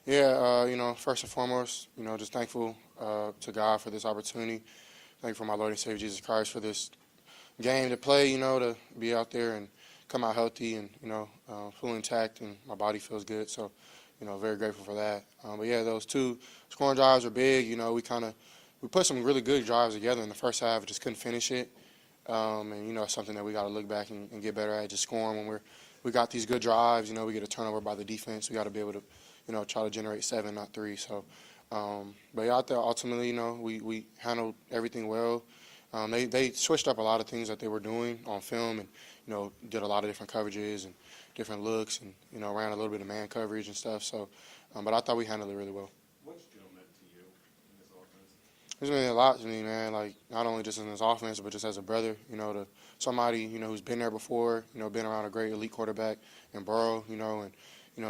Yeah, first and foremost, just thankful to God for this opportunity. Thankful for my Lord and Savior Jesus Christ for this game to play, to be out there and come out healthy and, fully intact, and my body feels good. So, very grateful for that. But yeah, those two scoring drives are big. We put some really good drives together in the first half, just couldn't finish it. And it's something that we got to look back and get better at, just scoring when we got these good drives. We get a turnover by the defense. We got to be able to, try to generate 7, not 3. So, but yeah, out there ultimately, we handled everything well. They switched up a lot of things that they were doing on film, and did a lot of different coverages and different looks, and ran a little bit of man coverage and stuff. So, but I thought we handled it really well. What's Joe meant to you in this offense? It's meant a lot to me, man. Like, not only just in this offense, but just as a brother. To somebody who's been there before. Been around a great elite quarterback in Burrow. And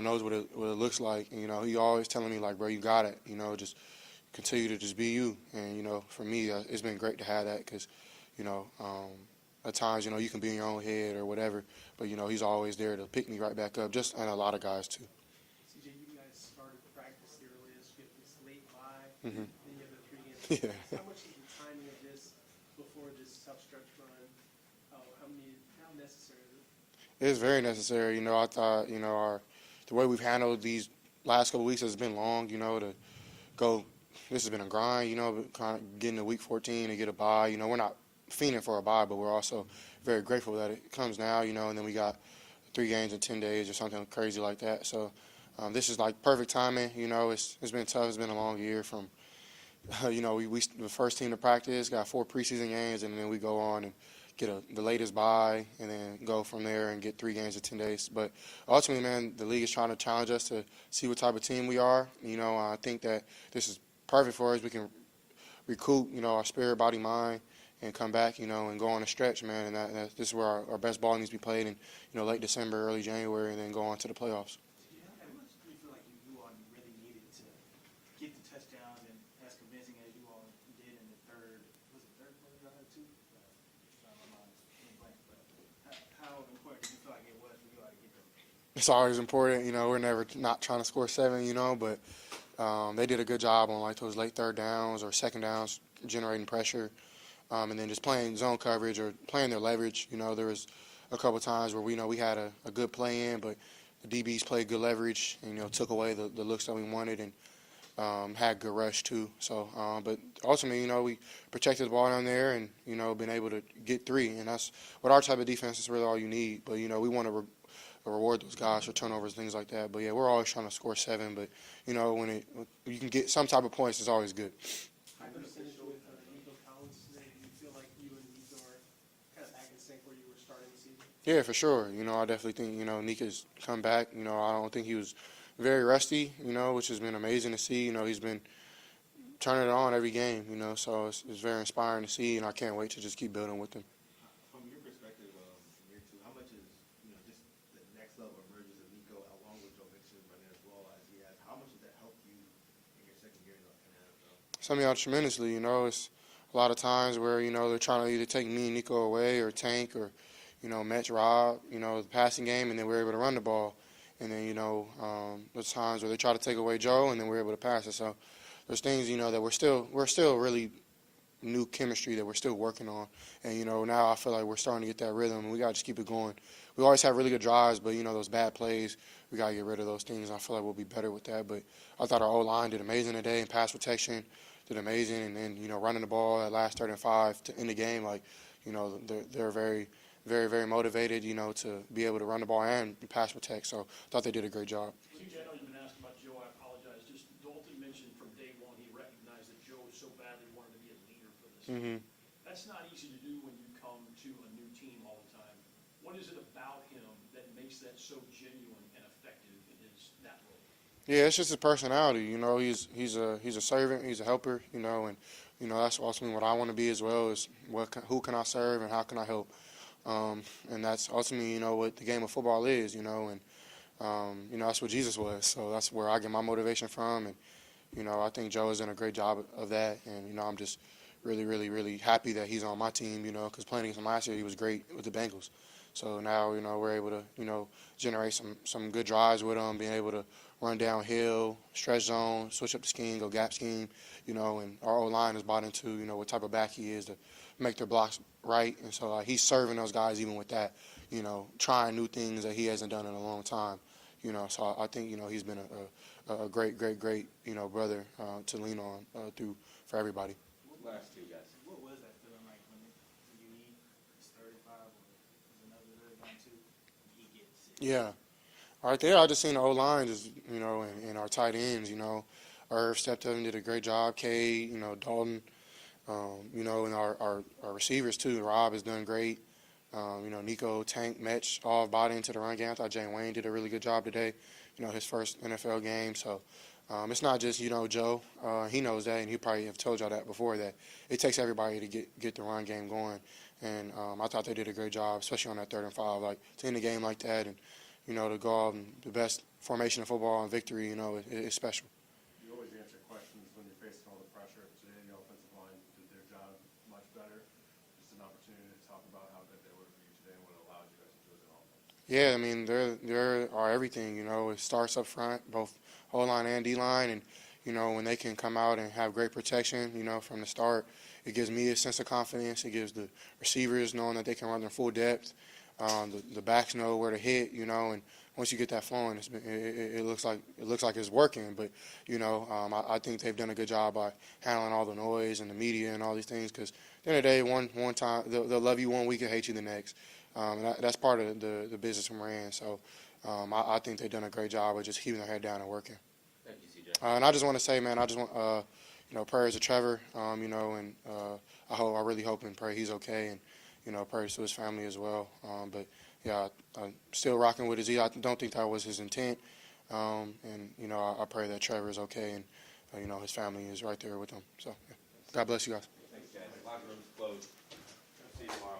knows what it looks like. And he always telling me, like, bro, you got it. Just continue to just be you. And for me, it's been great to have that because at times you can be in your own head or whatever, but he's always there to pick me right back up. And a lot of guys too. CJ, you guys started practice the earliest. You have this late bye. Mm-hmm. Then you have the 3 games. Yeah. How much is the timing of this before this tough stretch run? How necessary is it? It's very necessary. I thought the way we've handled these last couple of weeks has been long. To go. This has been a grind. Kind of getting to week 14 and get a bye. We're not fiending for a bye, but we're also very grateful that it comes now. And then we got 3 games in 10 days or something crazy like that. So this is like perfect timing. It's been tough. It's been a long year. From we the first team to practice, got 4 preseason games, and then we go on and get the latest bye, and then go from there and get 3 games in 10 days. But ultimately, man, the league is trying to challenge us to see what type of team we are. I think that this is perfect for us. We can recoup, our spirit, body, mind, and come back, and go on a stretch, man. And this is where our best ball needs to be played in, late December, early January, and then go on to the playoffs. How much do you feel like you all really needed to get the touchdowns and as convincing as you all did in the third quarter y'all had 2? My mind's in blank, but how important do you feel like it was for you all to get them? It's always important, we're never not trying to score 7, but they did a good job on like those late third downs or second downs, generating pressure. And then just playing zone coverage or playing their leverage. There was a couple times where we had a good play in, but the DBs played good leverage and, took away the looks that we wanted, and had good rush too. So, but ultimately, we protected the ball down there and, been able to get 3. And that's what our type of defense is really all you need. But, we want to reward those guys for turnovers, things like that. But, yeah, we're always trying to score 7. But, when you can get some type of points, it's always good. Yeah, for sure. I definitely think, Nika's come back. I don't think he was very rusty, which has been amazing to see. He's been turning it on every game, so it's very inspiring to see, and I can't wait to just keep building with him. From your perspective, year 2, how much is, just the next level emergence of Nico along with Joe Mixon running as well as he has? How much does that help you in your second year in the NFL? It's helped me out tremendously. It's a lot of times where, they're trying to either take me and Nico away or Tank or Metch, Rob, the passing game, and then we're able to run the ball. And then, there's times where they try to take away Joe, and then we're able to pass it. So there's things, that we're still really new chemistry that we're still working on. And, now I feel like we're starting to get that rhythm, and we got to just keep it going. We always have really good drives, but, those bad plays, we got to get rid of those things. And I feel like we'll be better with that. But I thought our O-line did amazing today, and pass protection did amazing. And then, running the ball at last 3rd and 5 to end the game, like, they're very – very, very motivated, to be able to run the ball and pass protect. So I thought they did a great job. CJ, I know you've been asked about Joe. I apologize. Just Dalton mentioned from day one he recognized that Joe so badly wanted to be a leader for this. Mm-hmm. That's not easy to do when you come to a new team all the time. What is it about him that makes that so genuine and effective in that role? Yeah, it's just his personality. He's a servant. He's a helper. And that's ultimately what I want to be as well. Is who can I serve and how can I help. And that's ultimately, what the game of football is, and that's what Jesus was. So that's where I get my motivation from. And, I think Joe has done a great job of that. And, I'm just really, really, really happy that he's on my team, because playing against him last year, he was great with the Bengals. So now, you know, we're able to, you know, generate some good drives with him, being able to run downhill, stretch zone, switch up the scheme, go gap scheme, you know, and our O-line is bought into, you know, what type of back he is to make their blocks right. And so he's serving those guys even with that, you know, trying new things that he hasn't done in a long time, you know. So I think, you know, he's been a great, you know, brother to lean on for everybody. Last two guys. What was that feeling like when you need it's 35 or there's another third down two and he gets it? Yeah. Right there, I just seen the O-line, just, you know, and our tight ends, you know. Irv stepped up and did a great job. Kay, you know, Dalton, you know, and our receivers, too. Rob has done great. You know, Nico, Tank, Metch, all bought into the run game. I thought Jane Wayne did a really good job today, you know, his first NFL game. So it's not just, you know, Joe. He knows that, and he probably have told y'all that before, that it takes everybody to get the run game going. And I thought they did a great job, especially on that 3rd and 5. Like, to end the game like that and, you know, to go out in the best formation of football and victory, you know, it's special. You always answer questions when you're facing all the pressure. Today, the offensive line did their job much better. Just an opportunity to talk about how good they were for you today and what allowed you guys to do as an offense. Yeah, I mean, they're our everything, you know. It starts up front, both O-line and D-line, and, you know, when they can come out and have great protection, you know, from the start, it gives me a sense of confidence. It gives the receivers knowing that they can run their full depth. The backs know where to hit, you know, and once you get that flowing, it looks like it's working. But, you know, I think they've done a good job by handling all the noise and the media and all these things, because at the end of the day, one time they'll love you one week and hate you the next. That's part of the business we're in. So I think they've done a great job of just keeping their head down and working. Thank you, CJ. And I just want to say, man, I just want you know, prayers to Trevor, you know, and I really hope and pray he's okay, and, you know, prayers to his family as well. But yeah, I'm still rocking with his I don't think that was his intent. And, you know, I pray that Trevor is okay, and, you know, his family is right there with him. So, yeah. God bless you guys. Thanks, guys. Locker room's closed. See you tomorrow.